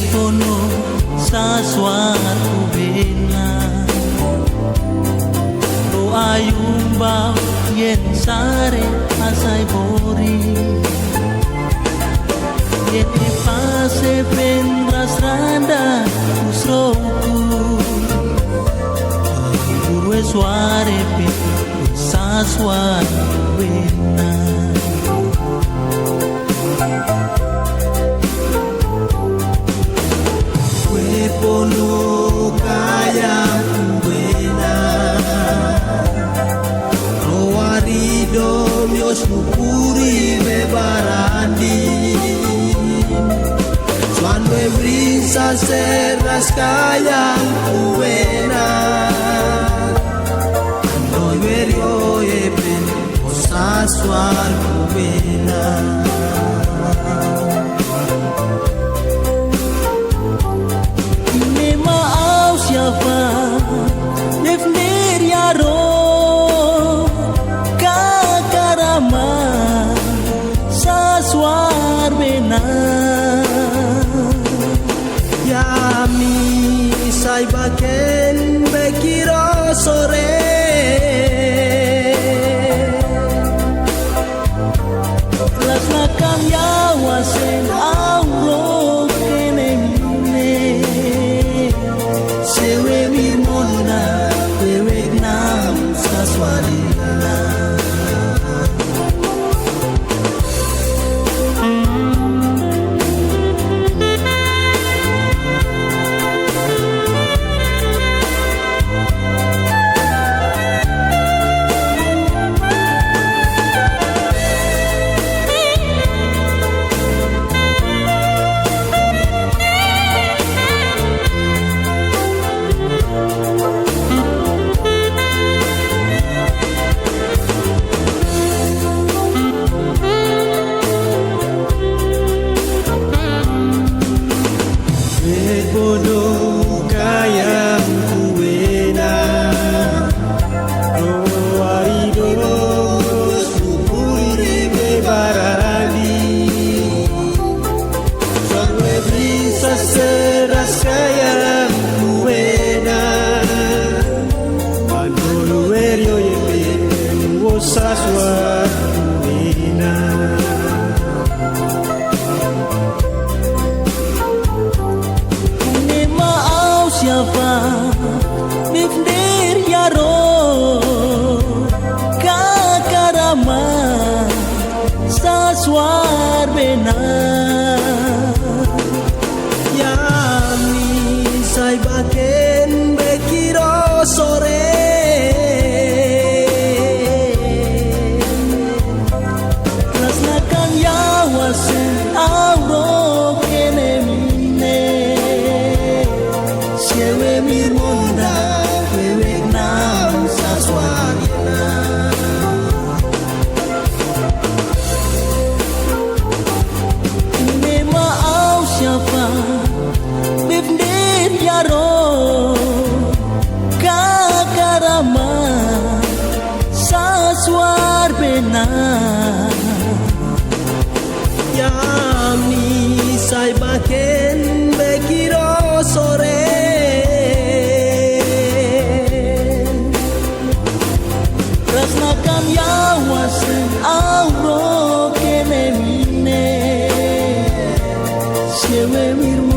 pono sa suatu bena o ayumba yen sare asai bori yen pase pendras randa usroku urwe suare pe sa suatu bena pono kaya buena roarido mios nupuri bebarandi cuando brisa serras kaya buena no verio eben osaswal buena defender yaro kakarama saswar bena yami sai baken bekiro sore las nakam yawasen auro kenene sewe mirmona wewe nam saswalina pono kaya buena roarido supuri bebarani sampai bisa seras kaya buena manolo verio yepe osaswa buena siapa defender yaro kakarama saswar bena yami sai baken bekiro sore rasnakan yawasen auro kenemine sewe mirmonda wewe nam saswalina ini mau siapa defender yaro kakarama saswar bena yami sai baken bekiro sore rasnakan yawasen auro kenemine sewe mirmo